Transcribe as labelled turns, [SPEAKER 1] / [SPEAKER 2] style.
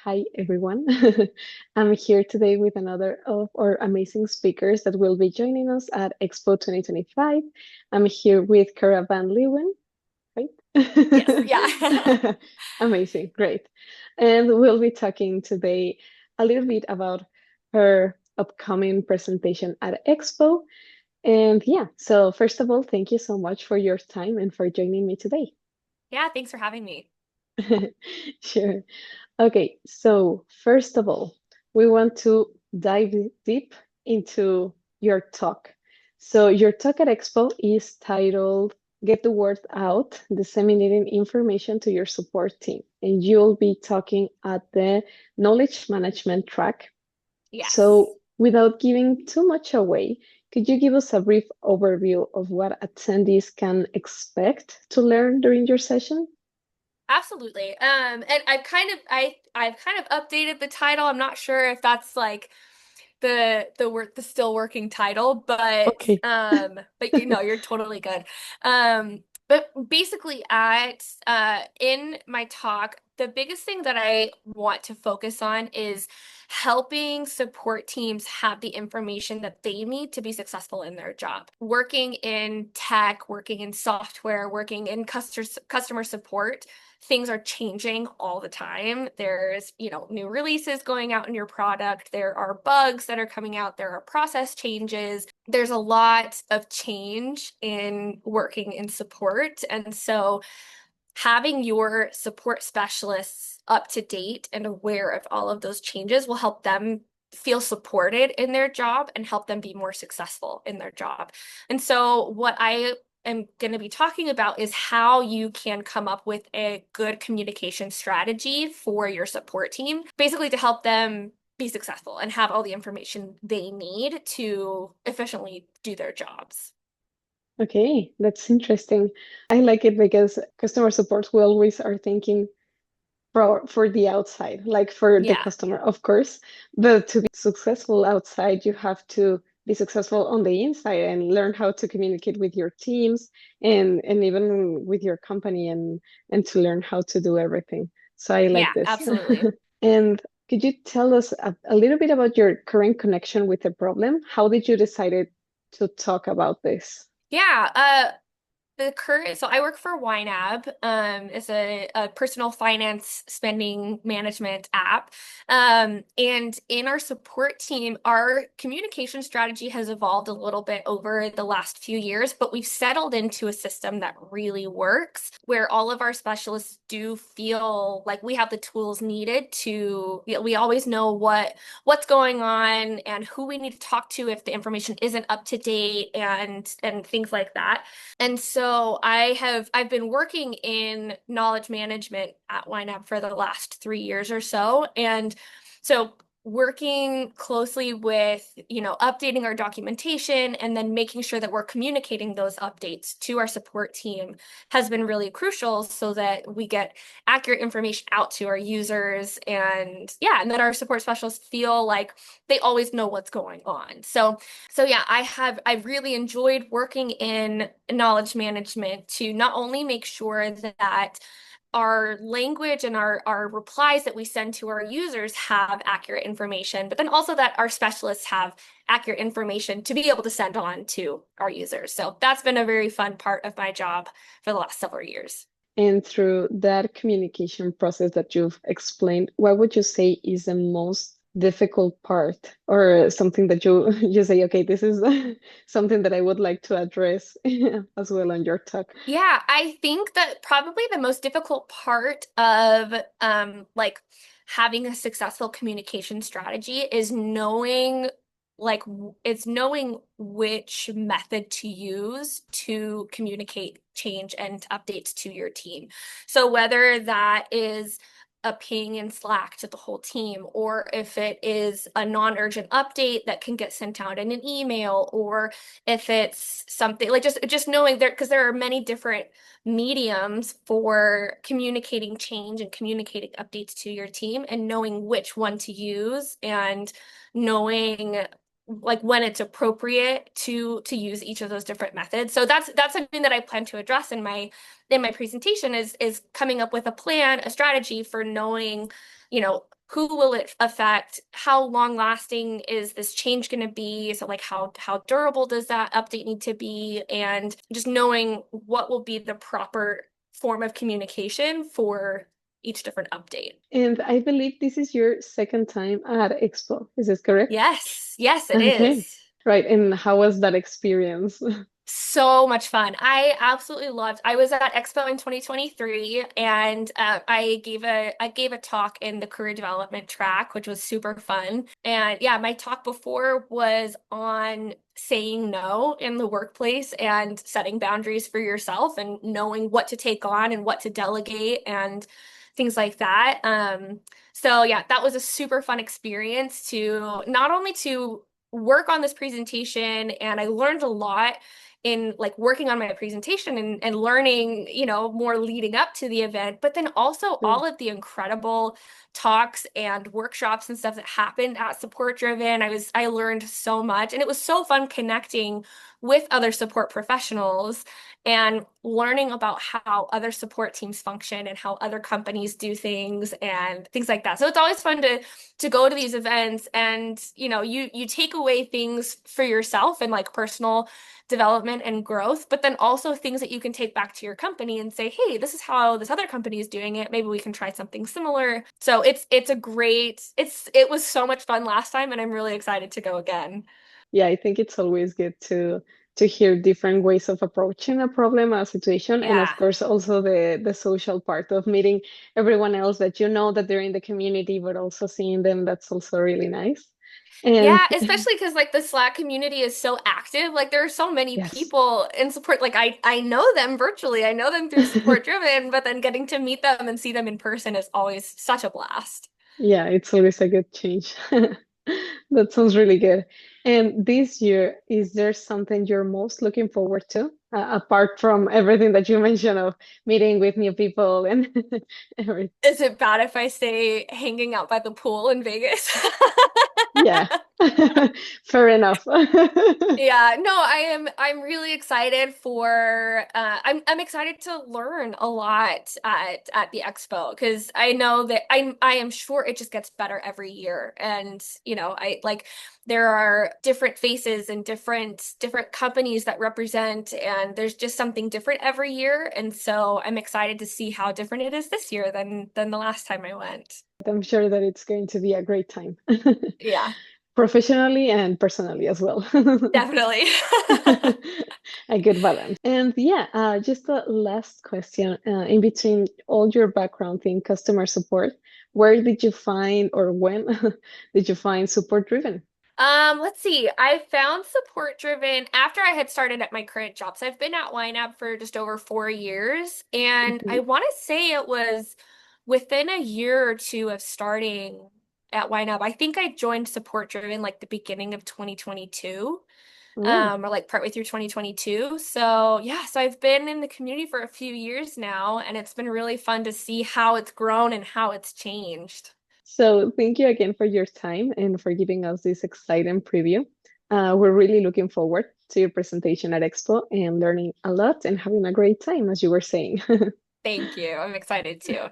[SPEAKER 1] Hi, everyone. I'm here today with another of our amazing speakers that will be joining us at Expo 2025. I'm here with Cora van Leeuwen,
[SPEAKER 2] Yes, yeah.
[SPEAKER 1] right? Amazing, great. And we'll be talking today a little bit about her upcoming presentation at Expo. And yeah, so first of all, thank you so much for your time and for joining me today.
[SPEAKER 2] Yeah, thanks for having me.
[SPEAKER 1] Sure. Okay, so first of all, we want to dive deep into your talk. So your talk at Expo is titled Get the Word Out, Disseminating Information to Your Support Team. And you'll be talking at the Knowledge Management track.
[SPEAKER 2] Yes.
[SPEAKER 1] So without giving too much away, could you give us a brief overview of what attendees can expect to learn during your session?
[SPEAKER 2] Absolutely. And I've kind of updated the title. I'm not sure if that's like the still working title,
[SPEAKER 1] Okay.
[SPEAKER 2] but you know, you're totally good. But basically at in my talk, the biggest thing that I want to focus on is helping support teams have the information that they need to be successful in their job. Working in tech, working in software, working in customer support, things are changing all the time. There's, new releases going out in your product. There are bugs that are coming out. There are process changes. There's a lot of change in working in support. And so having your support specialists up to date and aware of all of those changes will help them feel supported in their job and help them be more successful in their job. And so what I am going to be talking about is how you can come up with a good communication strategy for your support team, basically to help them be successful and have all the information they need to efficiently do their jobs.
[SPEAKER 1] Okay, that's interesting. I like it because customer support, we always are thinking for the outside, like for the
[SPEAKER 2] Yeah.
[SPEAKER 1] customer, of course. But to be successful outside, you have to be successful on the inside and learn how to communicate with your teams and even with your company and to learn how to do everything. So I like
[SPEAKER 2] Yeah,
[SPEAKER 1] this.
[SPEAKER 2] absolutely.
[SPEAKER 1] And could you tell us a little bit about your current connection with the problem? How did you decide to talk about this?
[SPEAKER 2] Yeah, so I work for YNAB. It's a personal finance spending management app. And in our support team, our communication strategy has evolved a little bit over the last few years, but we've settled into a system that really works, where all of our specialists do feel like we have the tools needed to, we always know what's going on and who we need to talk to if the information isn't up to date and things like that. And so I've been working in knowledge management at YNAB for the last 3 years or so. And so working closely with, updating our documentation and then making sure that we're communicating those updates to our support team has been really crucial so that we get accurate information out to our users and yeah, and that our support specialists feel like they always know what's going on. So yeah, I've really enjoyed working in knowledge management to not only make sure that our language and our replies that we send to our users have accurate information, but then also that our specialists have accurate information to be able to send on to our users. So that's been a very fun part of my job for the last several years.
[SPEAKER 1] And through that communication process that you've explained, what would you say is the most difficult part or something that you say, okay, this is something that I would like to address as well on your talk?
[SPEAKER 2] Yeah, I think that probably the most difficult part of like having a successful communication strategy is knowing which method to use to communicate change and updates to your team. So whether that is a ping in Slack to the whole team, or if it is a non-urgent update that can get sent out in an email, or if it's something like just knowing there because there are many different mediums for communicating change and communicating updates to your team and knowing which one to use and knowing like when it's appropriate to use each of those different methods. So that's something that I plan to address in my presentation is coming up with a plan, a strategy for knowing, who will it affect? How long lasting is this change going to be? So like how durable does that update need to be? And just knowing what will be the proper form of communication for each different update.
[SPEAKER 1] And I believe this is your second time at Expo. Is this correct?
[SPEAKER 2] Yes, yes, it
[SPEAKER 1] Okay.
[SPEAKER 2] is.
[SPEAKER 1] Right. And how was that experience?
[SPEAKER 2] So much fun. I absolutely loved. I was at Expo in 2023 and I gave a talk in the career development track, which was super fun. And yeah, my talk before was on saying no in the workplace and setting boundaries for yourself and knowing what to take on and what to delegate and things like that. So yeah, that was a super fun experience to not only to work on this presentation, and I learned a lot in like working on my presentation and learning, more leading up to the event, but then also
[SPEAKER 1] Sure.
[SPEAKER 2] all of the incredible talks and workshops and stuff that happened at Support Driven. I learned so much, and it was so fun connecting with other support professionals and learning about how other support teams function and how other companies do things and things like that. So it's always fun to go to these events, and you take away things for yourself and like personal development and growth, but then also things that you can take back to your company and say, hey, this is how this other company is doing it. Maybe we can try something similar. So it was so much fun last time, and I'm really excited to go again.
[SPEAKER 1] Yeah, I think it's always good to hear different ways of approaching a problem, a situation, and of
[SPEAKER 2] Yeah.
[SPEAKER 1] course also the social part of meeting everyone else that you know that they're in the community, but also seeing them, that's also really nice. And
[SPEAKER 2] Yeah, especially because like the Slack community is so active. Like there are so many
[SPEAKER 1] yes.
[SPEAKER 2] people in support. Like I know them virtually. I know them through Support Driven, but then getting to meet them and see them in person is always such a blast.
[SPEAKER 1] Yeah, it's always a good change. That sounds really good. And this year, is there something you're most looking forward to, apart from everything that you mentioned of meeting with new people and everything?
[SPEAKER 2] Is it bad if I say hanging out by the pool in Vegas?
[SPEAKER 1] Yeah, fair enough.
[SPEAKER 2] Yeah, no, I'm really excited for I'm excited to learn a lot at the expo because I know that I am sure it just gets better every year. And I like there are different faces and different companies that represent, and there's just something different every year. And so I'm excited to see how different it is this year than the last time I went.
[SPEAKER 1] I'm sure that it's going to be a great time,
[SPEAKER 2] Yeah,
[SPEAKER 1] professionally and personally as well.
[SPEAKER 2] definitely.
[SPEAKER 1] A good balance. And yeah, just a last question. In between all your background in customer support, where did you find or when did you find support driven?
[SPEAKER 2] Let's see. I found support driven after I had started at my current job. So I've been at YNAB for just over 4 years, and I
[SPEAKER 1] Mhm.
[SPEAKER 2] want to say it was within a year or two of starting at YNAB. I think I joined support driven like the beginning of 2022,
[SPEAKER 1] Oh,
[SPEAKER 2] or like partway through 2022. So yeah, so I've been in the community for a few years now, and it's been really fun to see how it's grown and how it's changed.
[SPEAKER 1] so thank you again for your time and for giving us this exciting preview. We're really looking forward to your presentation at Expo and learning a lot and having a great time, as you were saying.
[SPEAKER 2] Thank you. I'm excited too.